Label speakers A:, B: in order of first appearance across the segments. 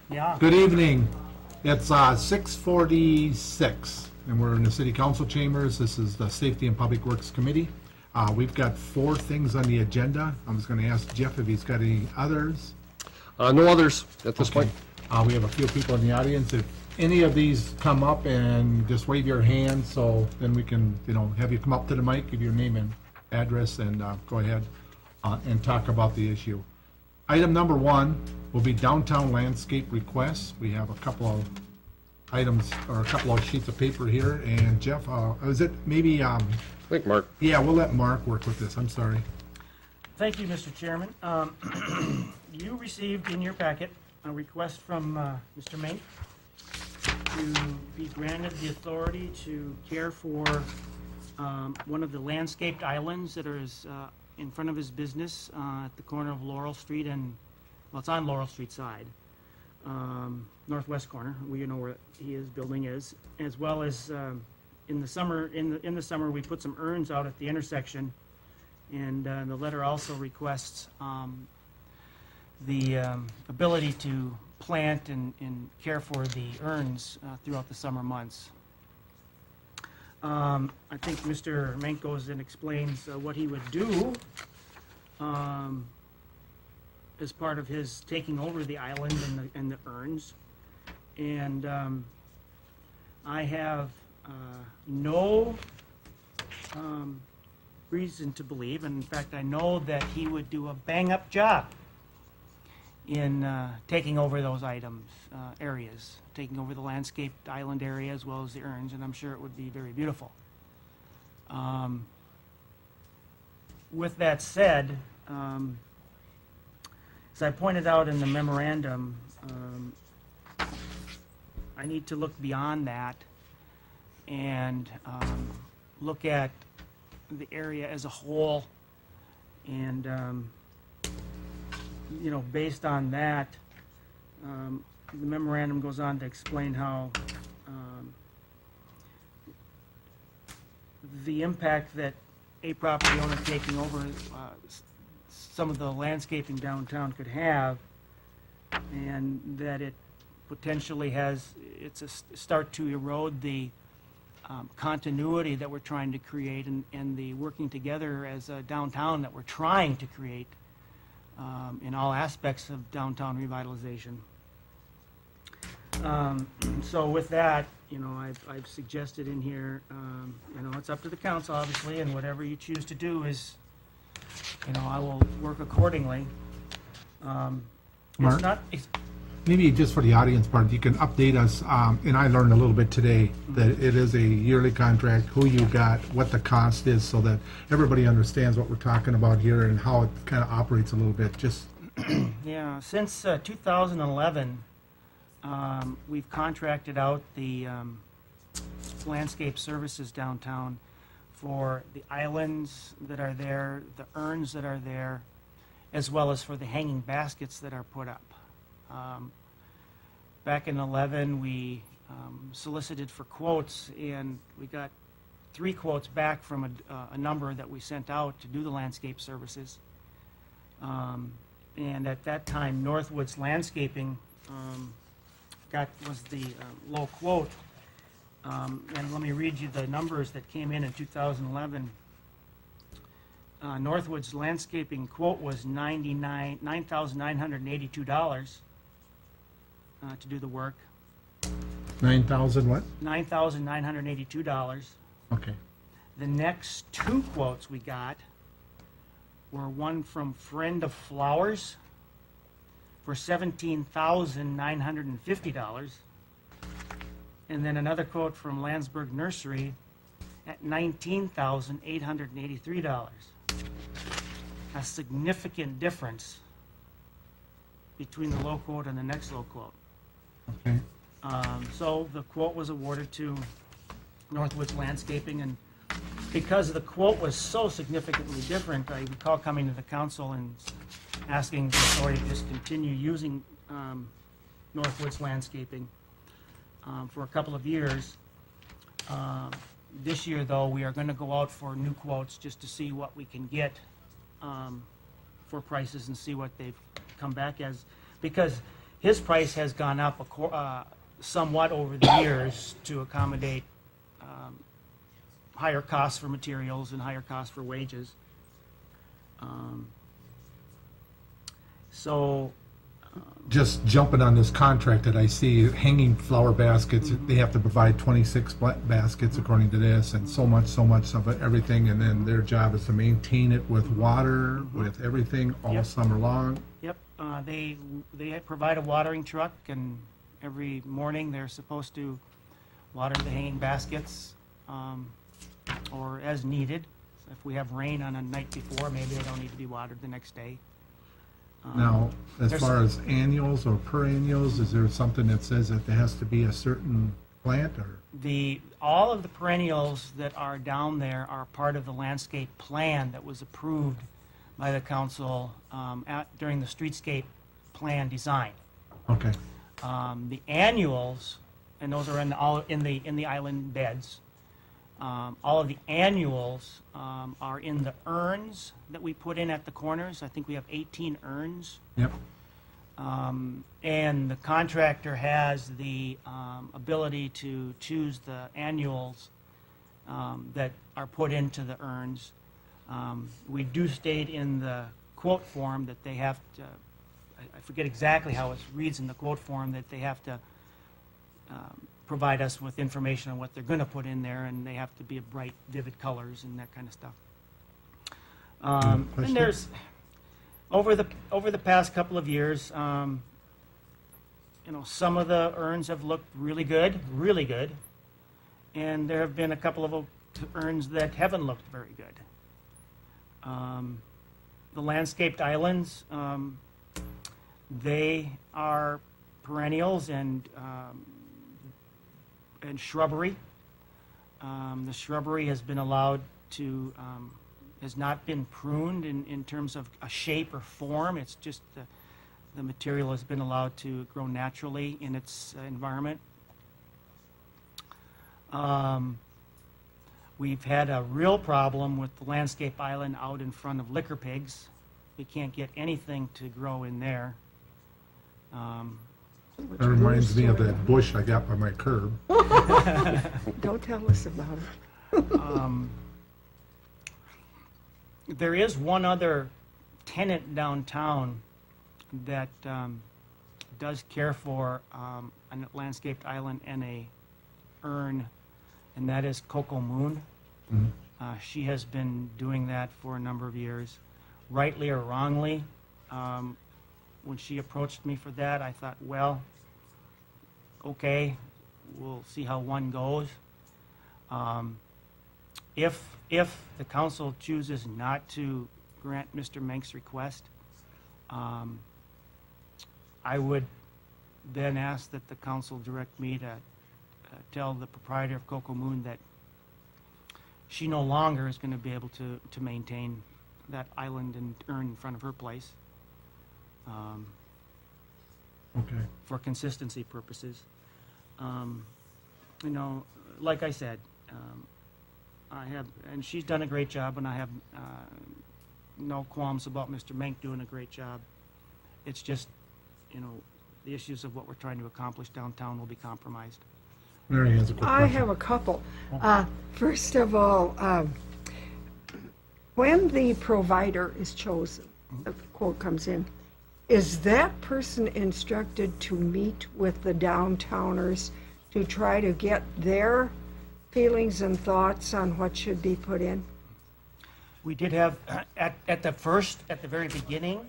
A: Yeah.
B: Good evening. It's 6:46, and we're in the City Council chambers. This is the Safety and Public Works Committee. We've got 4 things on the agenda. I was going to ask Jeff if he's got any others.
C: No others at this point.
B: We have a few people in the audience. If any of these come up, and just wave your hand, so then we can, have you come up to the mic, give your name and address, and go ahead and talk about the issue. Item number 1 will be downtown landscape requests. We have a couple of items, or a couple of sheets of paper here, and Jeff, is it maybe,
C: I think Mark.
B: yeah, we'll let Mark work with this, I'm sorry.
A: Thank you, Mr. Chairman. You received in your packet a request from Mr. Mink to be granted the authority to care for one of the landscaped islands that is in front of his business at the corner of Laurel Street and, well, it's on Laurel Street side, northwest corner. We know where his building is, as well as in the summer. In the summer, we put some urns out at the intersection, and the letter also requests the ability to plant and care for the urns throughout the summer months. I think Mr. Mink goes and explains what he would do as part of his taking over the island and the urns. And I have no reason to believe, and in fact I know that he would do a bang-up job in taking over those areas, taking over the landscaped island area as well as the urns, and I'm sure it would be very beautiful. With that said, as I pointed out in the memorandum, I need to look beyond that and look at the area as a whole, and based on that, the memorandum goes on to explain how the impact that a property owner taking over some of the landscaping downtown could have, and that it potentially it's a start to erode the continuity that we're trying to create and the working together as a downtown that we're trying to create in all aspects of downtown revitalization. So with that, I've suggested in here, it's up to the council, obviously, and whatever you choose to do is, I will work accordingly.
B: Mark? Maybe just for the audience part, you can update us, and I learned a little bit today that it is a yearly contract, who you got, what the cost is, so that everybody understands what we're talking about here and how it kind of operates a little bit, just...
A: Yeah, since 2011, we've contracted out the landscape services downtown for the islands that are there, the urns that are there, as well as for the hanging baskets that are put up. Back in 2011, we solicited for quotes, and we got 3 quotes back from a number that we sent out to do the landscape services. And at that time, Northwoods Landscaping was the low quote. And let me read you the numbers that came in 2011. Northwoods Landscaping quote was $9,982 to do the work.
B: 9,000 what?
A: $9,982.
B: Okay.
A: The next 2 quotes we got were one from Friend of Flowers for $17,950, and then another quote from Landsberg Nursery at $19,883. A significant difference between the low quote and the next low quote.
B: Okay.
A: So the quote was awarded to Northwoods Landscaping, and because the quote was so significantly different, I recall coming to the council and asking the authority to just continue using Northwoods Landscaping for a couple of years. This year, though, we are going to go out for new quotes just to see what we can get for prices and see what they've come back as. Because his price has gone up somewhat over the years to accommodate higher costs for materials and higher costs for wages. So,
B: Just jumping on this contract that I see, hanging flower baskets, they have to provide 26 baskets according to this, and so much of it, everything, and then their job is to maintain it with water, with everything all
A: Yep.
B: summer long.
A: yep, they provide a watering truck, and every morning they're supposed to water the hanging baskets, or as needed. If we have rain on a night before, maybe they don't need to be watered the next day.
B: Now, as
A: There's-
B: far as annuals or perennials, is there something that says that there has to be a certain plant, or?
A: All of the perennials that are down there are part of the landscape plan that was approved by the council during the streetscape plan design.
B: Okay,
A: The annuals, and those are in the island beds. All of the annuals are in the urns that we put in at the corners. I think we have 18 urns.
B: yep,
A: And the contractor has the ability to choose the annuals that are put into the urns. We do state in the quote form that they have to, I forget exactly how it reads in the quote form, that they have to provide us with information on what they're going to put in there, and they have to be of bright, vivid colors and that kind of stuff. And
B: question?
A: there's, over the past couple of years, some of the urns have looked really good, and there have been a couple of urns that haven't looked very good. The landscaped islands, they are perennials and shrubbery. The shrubbery has been allowed to, has not been pruned in terms of a shape or form. It's just the material has been allowed to grow naturally in its environment. We've had a real problem with the landscape island out in front of Liquor Pigs. We can't get anything to grow in there.
B: that reminds me of that bush I got by my curb.
D: Don't tell us about it.
A: There is one other tenant downtown that does care for a landscaped island and a urn, and that is Coco Moon.
B: Mhm.
A: She has been doing that for a number of years, rightly or wrongly. When she approached me for that, I thought, well, okay, we'll see how one goes. If the council chooses not to grant Mr. Menk's request, I would then ask that the council direct me to tell the proprietor of Coco Moon that she no longer is going to be able to maintain that island and urn in front of her place.
B: Okay,
A: For consistency purposes. Like I said, I have, and she's done a great job, and I have no qualms about Mr. Menk doing a great job. It's just, the issues of what we're trying to accomplish downtown will be compromised.
B: Mary has a quick
D: I
B: question.
D: have a couple. First of all, when the provider is chosen, the quote comes in, is that person instructed to meet with the downtowners to try to get their feelings and thoughts on what should be put in?
A: We did have, at the very beginning,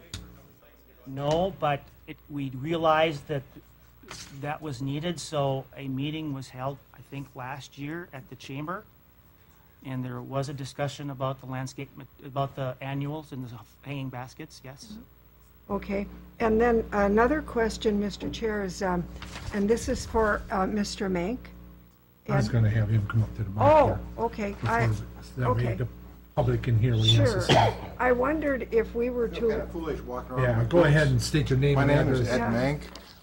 A: no, but we realized that was needed, so a meeting was held, I think, last year at the chamber, and there was a discussion about the landscape, about the annuals and the hanging baskets, yes.
D: Okay, and then another question, Mr. Chair, is, and this is for Mr. Mank.
B: I was
D: And-
B: gonna have him come up to the mic
D: Oh,
B: here.
D: okay,
B: That way
D: okay.
B: the public can hear what he has to
D: Sure.
B: say.
D: I wondered if we were
E: Kind
D: to,
E: of foolish walking around.
B: Yeah,
E: with
B: go
E: books.
B: ahead and state your name
E: My
B: and
E: name is
B: address.
E: Ed
D: Yeah.
E: Mank.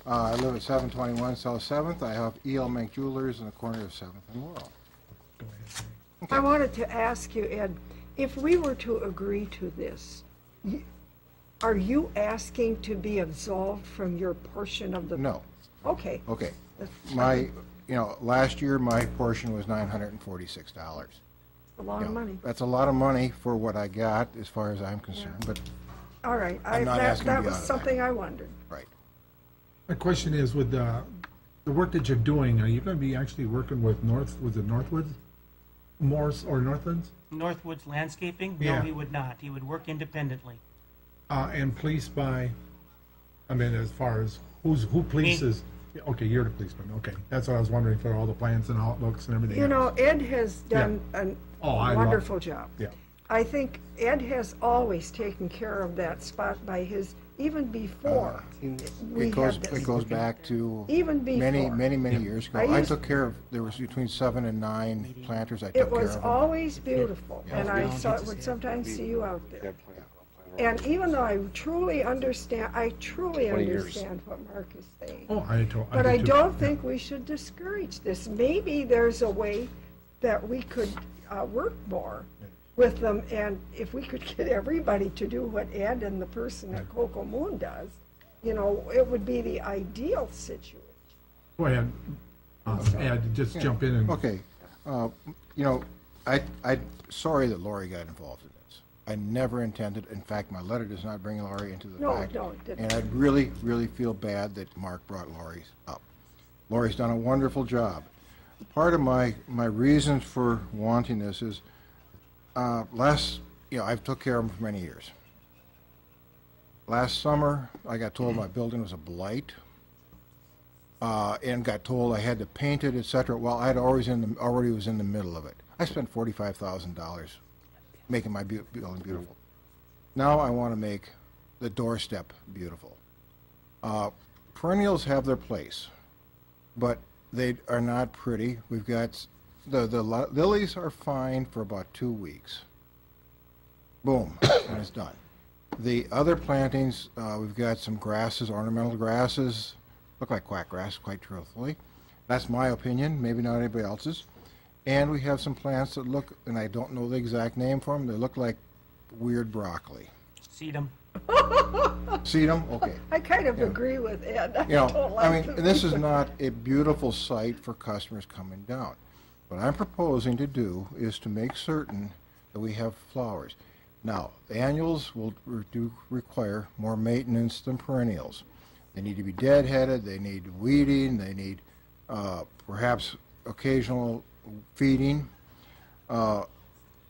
E: I live at 721 South 7th. I have E.L. Mank Jewelers in the corner of 7th and Laurel.
B: Go ahead.
D: I wanted to ask you, Ed, if we were to agree to this, are you asking to be absolved from your portion of the?
E: No.
D: Okay.
E: Okay.
D: That's
E: My, last year, my portion was $946.
D: a lot of money.
E: That's a lot of money for what I got, as far as I'm concerned, but,
D: All right,
E: I'm not asking to
D: that
E: be
D: was
E: out of that.
D: something I wondered.
E: right.
B: My question is, with the work that you're doing, are you gonna be actually working with Northwoods? Morse or Northlands?
A: Northwoods Landscaping?
B: Yeah.
A: No, he would not. He would work independently.
B: And policed by, I mean, as far as who polices? Yeah, okay, you're the policeman, okay. That's what I was wondering for all the plans and how it looks and everything
D: You know,
B: else.
D: Ed has done a
B: Oh, I love-
D: wonderful job.
B: Yeah,
D: I think Ed has always taken care of that spot by his, even before we
E: It goes,
D: had this.
E: it goes back to
D: Even
E: many,
D: before.
E: many, many years ago.
D: I
E: I
D: used-
E: took care of, there was between 7 and 9 planters I took
D: It
E: care
D: was
E: of. them.
D: always beautiful, and I would sometimes see you out there. And even though I truly understand what Mark is saying.
B: oh,
D: But
B: do
D: I
B: too.
D: don't
B: Yeah.
D: think we should discourage this. Maybe there's a way that we could work more with them, and if we could get everybody to do what Ed and the person at Cocoa Moon does, it would be the ideal situation.
B: Go ahead, Ed, just jump in and.
E: Okay, I'm sorry that Lori got involved in this. I never intended, in fact, my letter does not bring Lori into the
D: No,
E: fact.
D: no, it didn't.
E: And I really, really feel bad that Mark brought Lori up. Lori's done a wonderful job. Part of my reasons for wanting this is, I've took care of them for many years. Last summer, I got told my building was a blight, and got told I had to paint it, etc. Well, I'd already was in the middle of it. I spent $45,000 making my building beautiful. Now I want to make the doorstep beautiful. Perennials have their place, but they are not pretty. We've got the lilies are fine for about 2 weeks. Boom, and it's done. The other plantings, we've got some grasses, ornamental grasses, look like quackgrass, quite truthfully. That's my opinion, maybe not anybody else's. And we have some plants that look, and I don't know the exact name for them, they look like weird broccoli.
A: Sedum.
E: See them? Okay.
D: I kind of agree with Ed. I
E: You know,
D: don't
E: I
D: like
E: mean,
D: them
E: this is
D: either.
E: not a beautiful sight for customers coming down. What I'm proposing to do is to make certain that we have flowers. Now, the annuals do require more maintenance than perennials. They need to be deadheaded, they need weeding, they need perhaps occasional feeding. And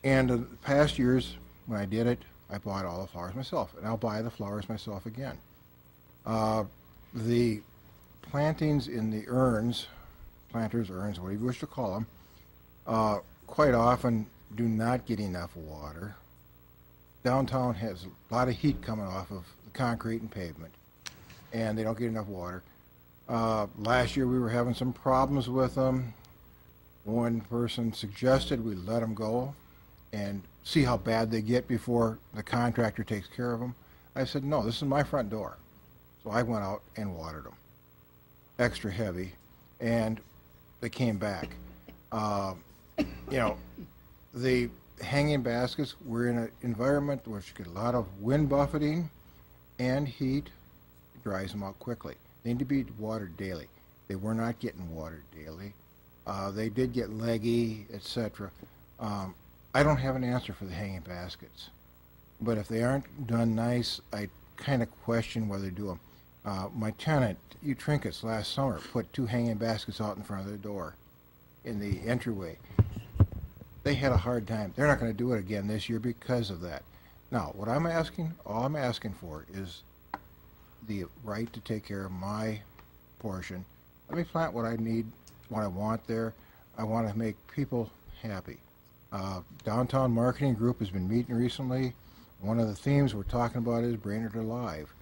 E: in the past years, when I did it, I bought all the flowers myself, and I'll buy the flowers myself again. The plantings in the urns, planters' urns, whatever you wish to call them, quite often do not get enough water. Downtown has a lot of heat coming off of the concrete and pavement, and they don't get enough water. Last year we were having some problems with them. One person suggested we let them go and see how bad they get before the contractor takes care of them. I said, no, this is my front door. So I went out and watered them, extra heavy, and they came back. The hanging baskets, we're in an environment which you get a lot of wind buffeting and heat. It dries them out quickly. They need to be watered daily. They were not getting watered daily. They did get leggy, etc. I don't have an answer for the hanging baskets, but if they aren't done nice, I kind of question whether to do them. My tenant, Trinkets, last summer put 2 hanging baskets out in front of their door in the entryway. They had a hard time. They're not going to do it again this year because of that. Now, all I'm asking for is the right to take care of my portion. Let me plant what I need, what I want there. I want to make people happy. Downtown Marketing Group has been meeting recently. One of the themes we're talking about is Brainerd Alive.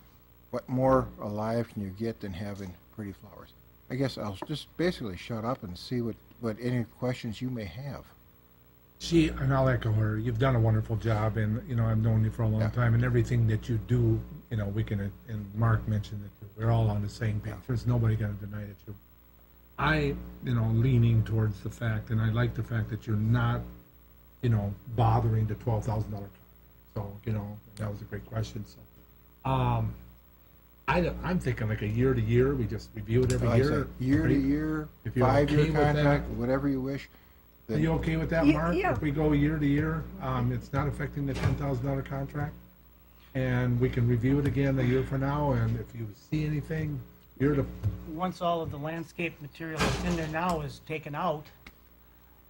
E: What more alive can you get than having pretty flowers? I guess I'll just basically shut up and see what any questions you may have.
B: And I'll echo her, you've done a wonderful job, and, I've known you for a long
E: Yeah.
B: time, and everything that you do, we can, and Mark mentioned it, too. We're all on the same page, there's nobody gonna deny it, too. I, leaning towards the fact, and I like the fact that you're not, bothering the $12,000. So, that was a great question, so. I'm thinking like a year to year, we just review it every
E: Like I
B: year.
E: said, year to
B: right?
E: year,
B: If you're
E: 5-year
B: okay with that.
E: contract, whatever you wish.
B: Are you okay with that,
D: Ye-
B: Mark?
D: yeah.
B: If we go year to year, it's not affecting the $10,000 contract? And we can review it again a year from now, and if you see anything, you're the,
A: Once all of the landscape material that's in there now is taken out,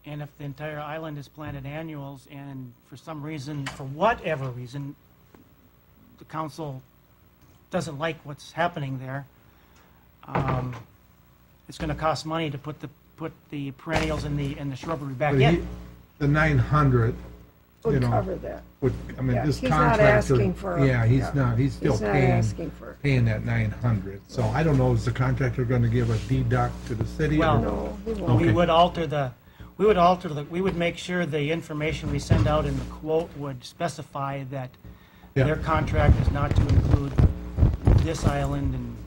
A: and if the entire island is planted annuals, and for some reason, for whatever reason, the council doesn't like what's happening there, it's gonna cost money to put the perennials and the shrubbery back
B: but
A: in.
B: the 900, you
D: Would
B: know,
D: cover that.
B: would, I mean,
D: Yeah,
B: this
D: he's not
B: contractor.
D: asking for-
B: Yeah, he's
D: yeah.
B: not, he's still
D: He's not
B: paying,
D: asking for it.
B: paying that 900. So I don't know, is the contractor gonna give a deduct to the city? or-
A: Well,
D: No, he won't.
B: Okay.
A: We would make sure the information we send out in the quote would specify that
B: Yeah.
A: their contract is not to include this island and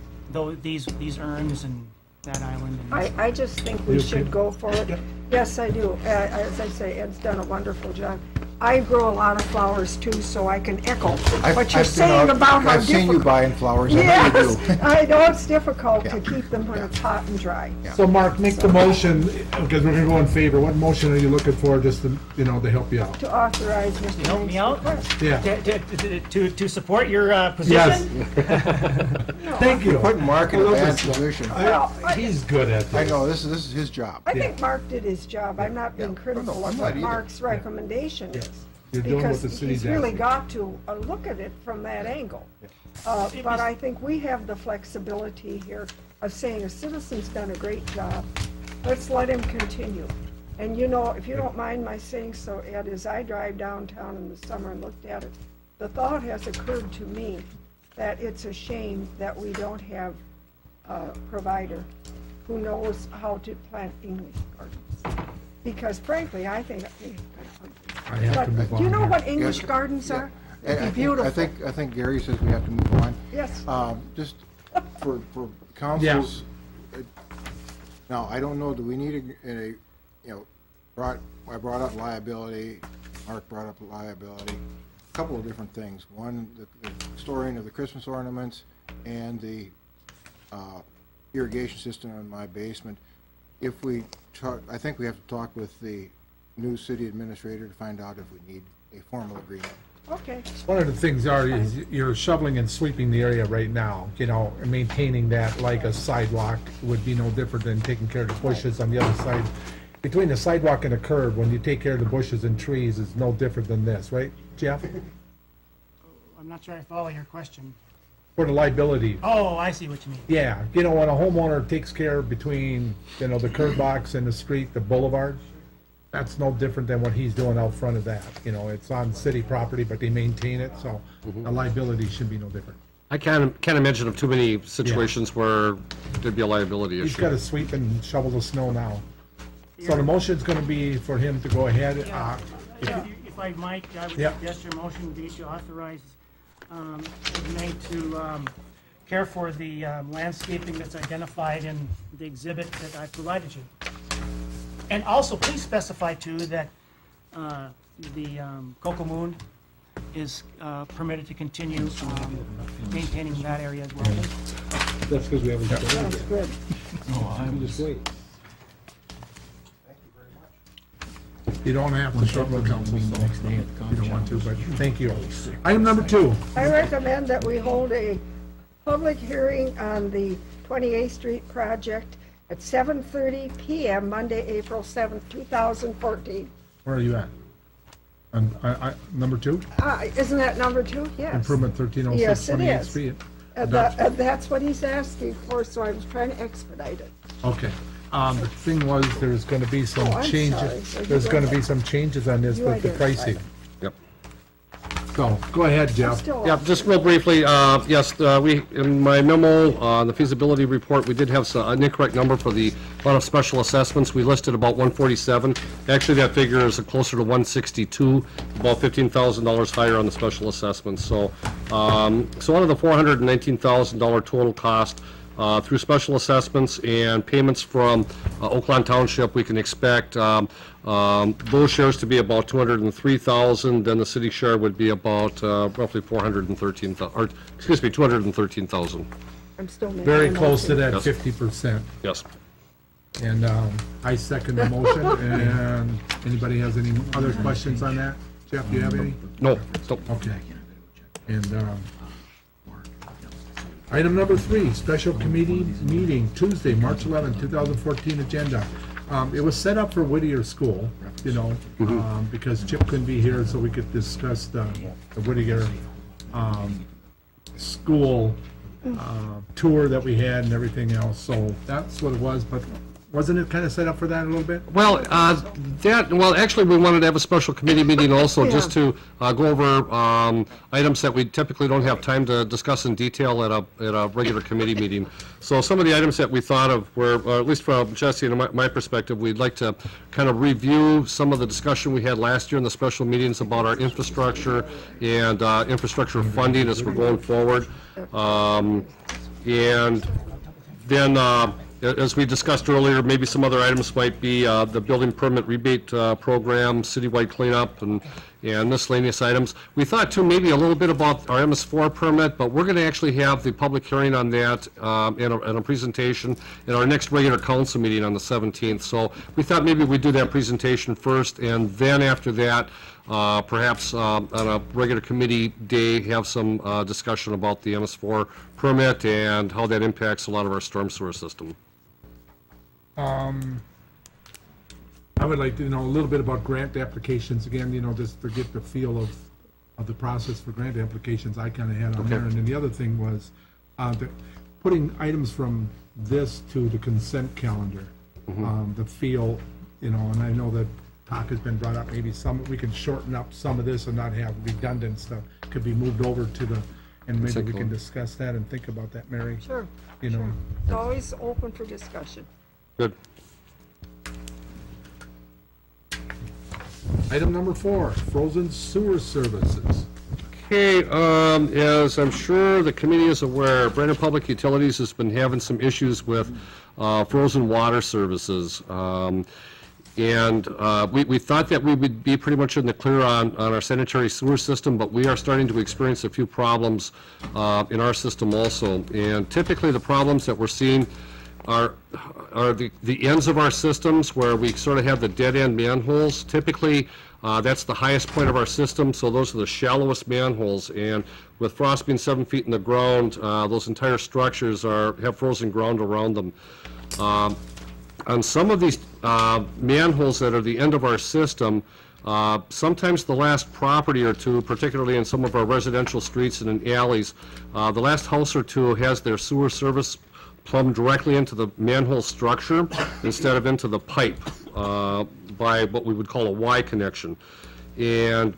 A: these urns and that island and.
D: I just think we
B: You
D: should
B: okay?
D: go for it.
B: Yep.
D: Yes, I do. As I say, Ed's done a wonderful job. I grow a lot of flowers too, so I can echo what you're
E: I've been
D: saying
E: out-
D: about how
E: I've seen you
D: difficult.
E: buying flowers, I know you
D: Yes,
E: do.
D: I know it's difficult to
E: Yeah.
D: keep them when it's hot and dry.
B: So Mark, make the motion, because we're gonna go in favor. What motion are you looking for, just to, to help you out?
D: To authorize Mr.
A: help me
D: Main's
A: out?
D: request.
B: Yeah,
A: To support your
B: yes.
A: position?
B: Thank you.
E: Putting Mark in a
B: Well,
E: bad
B: listen,
E: position.
B: He's good at
E: I
B: this.
E: know, this is his job.
D: I think Mark did his job. I'm not being
E: Yeah.
D: critical
E: No, I'm
D: of
E: not
D: what
E: either.
D: Mark's recommendation is.
B: You're doing what the
D: Because
B: city's
D: he's really
B: asking.
D: got to look at it from that angle. But I think we have the flexibility here of saying a citizen's done a great job. Let's let him continue. And if you don't mind my saying so, Ed, as I drive downtown in the summer and looked at it, the thought has occurred to me that it's a shame that we don't have a provider who knows how to plant English gardens. Because frankly, I think,
B: I have to
D: but
B: move on
D: do you know
B: here.
D: what English
E: Yes.
D: gardens are?
E: I
D: They'd be
E: think-
D: beautiful.
E: I think Gary says we have to move on.
D: Yes.
E: Just for councils, now, I don't know, do we need I brought up liability, Mark brought up liability, a couple of different things. One, the storing of the Christmas ornaments and the irrigation system in my basement. If we talk, I think we have to talk with the new city administrator to find out if we need a formal agreement.
D: Okay.
B: One of the things is you're shoveling and sweeping the area right now, and maintaining that like a sidewalk would be no different than taking care of the bushes on the other side. Between the sidewalk and the curb, when you take care of the bushes and trees, is no different than this, right, Jeff?
A: I'm not sure I follow your question.
B: For the liability.
A: Oh, I see what you mean.
B: Yeah, when a homeowner takes care between, the curb box and the street, the boulevard, that's no different than what he's doing out front of that. It's on city property, but they maintain it, so the liability should be no different.
C: I can't imagine of too many situations where there'd be a liability
B: He's got to
C: issue.
B: sweep and shovel the snow now. So the motion's gonna be for him to go ahead,
A: If I might, I would
B: Yeah.
A: suggest your motion be to authorize Renee to care for the landscaping that's identified in the exhibit that I provided you. And also, please specify too that the Cocoa Moon is permitted to continue maintaining that area as well.
B: That's because we haven't.
D: Sounds good.
B: Just wait. You don't have to show the council, so you don't want to, but thank you. Item number 2.
D: I recommend that we hold a public hearing on the 28th Street project at 7:30 PM, Monday, April 7th, 2014.
B: Where are you at? Number 2?
D: Isn't that number 2? Yes.
B: Improvement 1306
D: Yes, it
B: 28th
D: is.
B: Street.
D: And that's what he's asking for, so I was trying to expedite it.
B: Okay. The thing was, there's gonna be some
D: Oh, I'm
B: changes.
D: sorry.
B: There's gonna be some changes on this
D: You
B: with the
D: identified
B: pricing.
D: it.
C: Yep.
B: So, go ahead,
D: I'm
B: Jeff.
D: still
C: Yeah, just real briefly, yes, in my memo, on the feasibility report, we did have an incorrect number for the amount of special assessments. We listed about 147. Actually, that figure is closer to 162, about $15,000 higher on the special assessments. So, out of the $419,000 total cost, through special assessments and payments from Oakland Township, we can expect those shares to be about $203,000, then the city share would be about roughly $213,000.
D: I'm still making
B: Very
D: a
B: close to
D: motion.
B: that
C: Yes.
B: 50%.
C: Yes.
B: And I second the motion, and anybody has any other questions on that? Jeff, do you have any?
C: No, so-
B: Okay. And item number 3, special committee meeting, Tuesday, March 11, 2014 agenda. It was set up for Whittier School, you know, because Chip couldn't be here, so we could discuss the Whittier school tour that we had and everything else. So that's what it was, but wasn't it kind of set up for that a little bit?
C: Well, actually, we wanted to have a special committee meeting also, just to go over items that we typically don't have time to discuss in detail at a regular committee meeting. So some of the items that we thought of were, at least from Jesse and my perspective, we'd like to kind of review some of the discussion we had last year in the special meetings about our infrastructure and infrastructure funding as we're going forward. And then, as we discussed earlier, maybe some other items might be the building permit rebate program, citywide cleanup, and miscellaneous items. We thought, too, maybe a little bit about our MS4 permit, but we're going to actually have the public hearing on that and a presentation in our next regular council meeting on the 17th. So we thought maybe we'd do that presentation first, and then after that, perhaps on a regular committee day, have some discussion about the MS4 permit and how that impacts a lot of our storm sewer system.
B: I would like to know a little bit about grant applications, again, you know, just to get the feel of the process for grant applications I kind of had on there. And then the other thing was putting items from this to the consent calendar, the feel, you know, and I know that talk has been brought up, maybe we can shorten up some of this and not have redundant stuff, could be moved over to the, and maybe we can discuss that and think about that, Mary.
D: Sure,
B: You know,
D: it's always open for discussion.
C: Good.
B: item number 4, frozen sewer services.
C: Okay, as I'm sure the committee is aware, Brainerd Public Utilities has been having some issues with frozen water services. And we thought that we would be pretty much in the clear on our sanitary sewer system, but we are starting to experience a few problems in our system also. And typically, the problems that we're seeing are the ends of our systems where we sort of have the dead-end manholes. Typically, that's the highest point of our system, so those are the shallowest manholes. And with frost being 7 feet in the ground, those entire structures have frozen ground around them. On some of these manholes that are the end of our system, sometimes the last property or two, particularly in some of our residential streets and in alleys, the last house or two has their sewer service plumbed directly into the manhole structure instead of into the pipe by what we would call a Y connection. And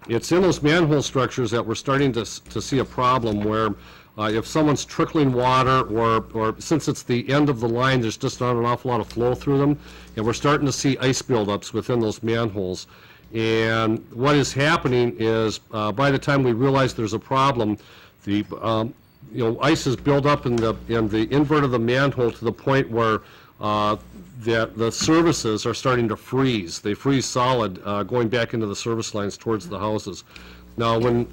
C: it's in those manhole structures that we're starting to see a problem where if someone's trickling water, or since it's the end of the line, there's just not an awful lot of flow through them, and we're starting to see ice buildups within those manholes. And what is happening is, by the time we realize there's a problem, the ice is built up in the invert of the manhole to the point where the services are starting to freeze. They freeze solid, going back into the service lines towards the houses. Now, when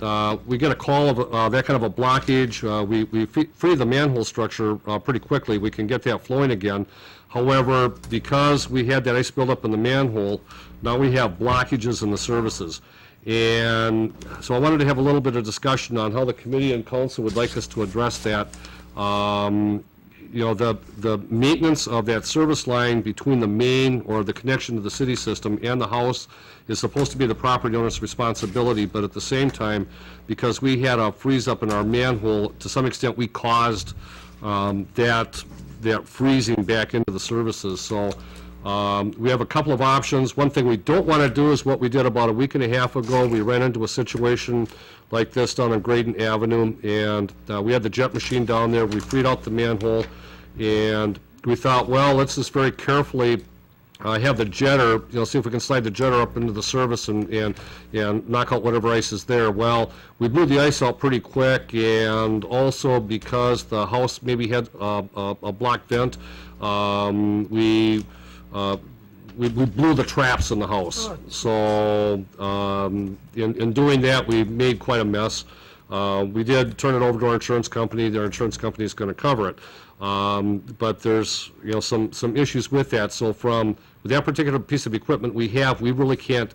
C: we get a call of that kind of a blockage, we free the manhole structure pretty quickly. We can get that flowing again. However, because we had that ice buildup in the manhole, now we have blockages in the services. And so I wanted to have a little bit of discussion on how the committee and council would like us to address that. The maintenance of that service line between the main or the connection to the city system and the house is supposed to be the property owner's responsibility, but at the same time, because we had a freeze up in our manhole, to some extent we caused that freezing back into the services. So we have a couple of options. One thing we don't want to do is what we did about a week and a half ago. We ran into a situation like this down on Graydon Avenue, and we had the jet machine down there. We freed out the manhole, and we thought, well, let's just very carefully have the jetter, see if we can slide the jetter up into the service and knock out whatever ice is there. Well, we blew the ice out pretty quick, and also because the house maybe had a block vent, we blew the traps in the house. So in doing that, we made quite a mess. We did turn it over to our insurance company. Their insurance company is going to cover it. But there's some issues with that. So with that particular piece of equipment we really can't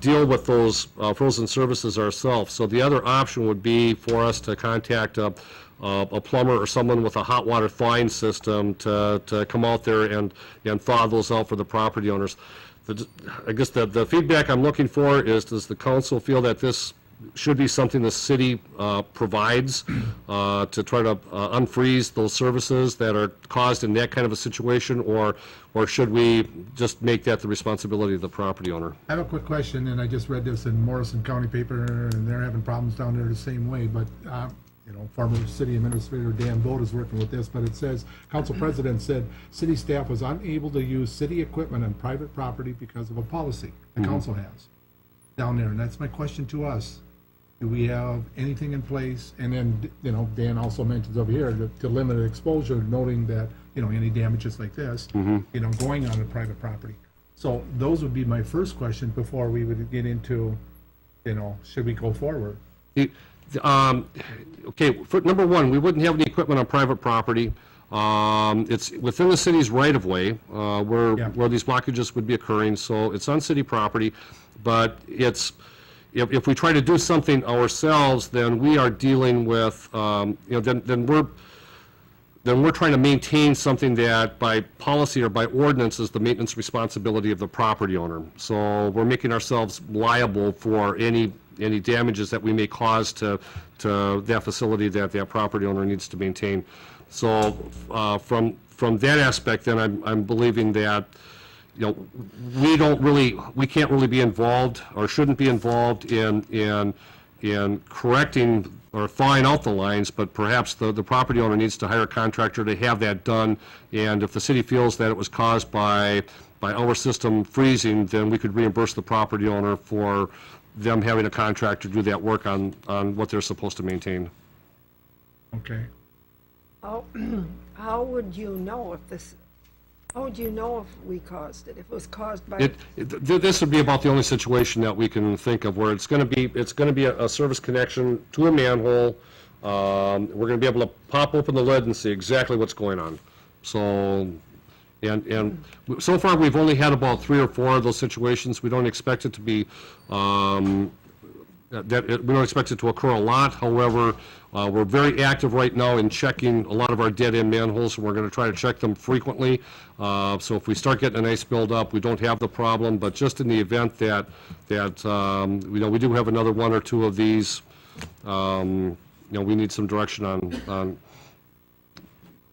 C: deal with those frozen services ourselves. So the other option would be for us to contact a plumber or someone with a hot water thawing system to come out there and thaw those out for the property owners. I guess the feedback I'm looking for is, does the council feel that this should be something the city provides to try to unfreeze those services that are caused in that kind of a situation, or should we just make that the responsibility of the property owner?
B: I have a quick question, and I just read this in Morrison County paper, and they're having problems down there the same way, but, former city administrator Dan Vogt is working with this, but it says, council president said, city staff was unable to use city equipment on private property because of a policy the council has down there, and that's my question to us. Do we have anything in place? And then, Dan also mentions over here to limit exposure, noting that, any damages like this, going on a private property. So those would be my first question before we would get into, should we go forward?
C: Okay, for number one, we wouldn't have any equipment on private property. It's within the city's right-of-way where these blockages would be occurring, so it's on city property, but it's, if we try to do something ourselves, then we are dealing with, then we're trying to maintain something that by policy or by ordinance is the maintenance responsibility of the property owner. So we're making ourselves liable for any damages that we may cause to that facility that property owner needs to maintain. So from that aspect, then I'm believing that we can't really be involved or shouldn't be involved in correcting or thawing out the lines, but perhaps the property owner needs to hire a contractor to have that done. And if the city feels that it was caused by our system freezing, then we could reimburse the property owner for them having a contractor do that work on what they're supposed to maintain.
B: Okay.
D: How would you know if we caused it? If it was caused by...
C: This would be about the only situation that we can think of where it's going to be a service connection to a manhole. We're going to be able to pop open the lid and see exactly what's going on. So, and so far we've only had about 3 or 4 of those situations. We don't expect it to be we don't expect it to occur a lot. However, we're very active right now in checking a lot of our dead-end manholes, and we're going to try to check them frequently. So if we start getting an ice buildup, we don't have the problem. But just in the event that we do have another 1 or 2 of these, we need some direction on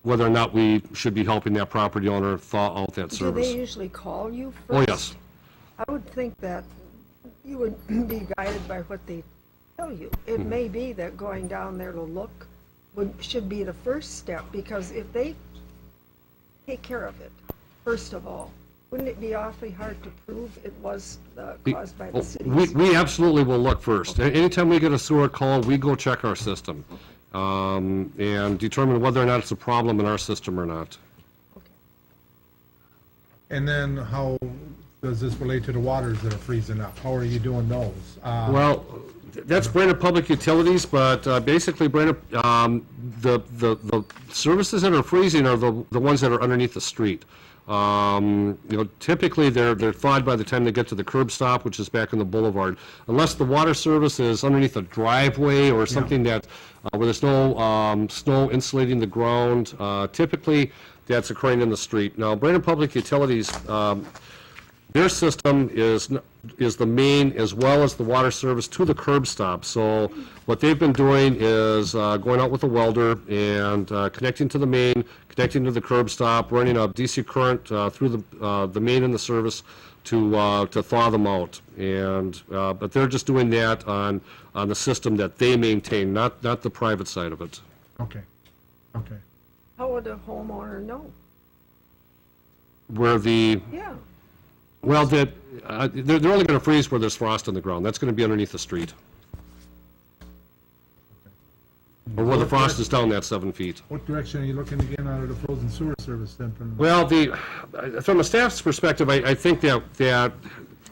C: whether or not we should be helping that property owner thaw out that service.
D: Do they usually call you first?
C: Oh, yes.
D: I would think that you would be guided by what they tell you. It may be that going down there to look should be the first step, because if they take care of it, first of all, wouldn't it be awfully hard to prove it was caused by the city?
C: We absolutely will look first. Anytime we get a sewer call, we go check our system and determine whether or not it's a problem in our system or not.
D: Okay.
B: And then how does this relate to the waters that are freezing up? How are you doing those?
C: Well, that's Brainerd Public Utilities, but basically Brainerd, the services that are freezing are the ones that are underneath the street. Typically they're thawed by the time they get to the curb stop, which is back in the boulevard. Unless the water service is underneath a driveway or something that where there's no snow insulating the ground, typically that's occurring in the street. Now, Brainerd Public Utilities, their system is the main as well as the water service to the curb stop. So what they've been doing is going out with a welder and connecting to the main, connecting to the curb stop, running a DC current through the main and the service to thaw them out. And but they're just doing that on the system that they maintain, not the private side of it.
B: Okay.
D: How would a homeowner know?
C: where the,
D: Yeah.
C: well, they're only going to freeze where there's frost on the ground. That's going to be underneath the street. Or where the frost is down that 7 feet.
B: What direction are you looking to get out of the frozen sewer service then from?
C: Well, from a staff's perspective, I think that,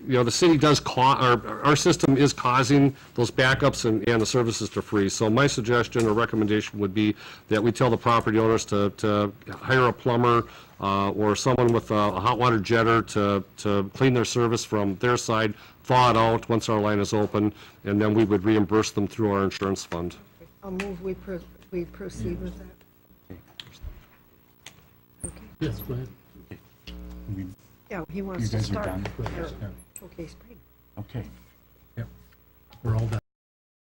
C: you know, the city does our system is causing those backups and the services to freeze. So my suggestion or recommendation would be that we tell the property owners to hire a plumber or someone with a hot water jetter to clean their service from their side, thaw it out once our line is open, and then we would reimburse them through our insurance fund.
D: I'll move we proceed with that. Okay.
B: Yes, go ahead.
D: Yeah, he wants
F: You
D: to
F: guys are
D: start.
F: done?
D: Yeah.
B: Yeah.
D: Okay, spring.
F: Okay.
B: We're all done.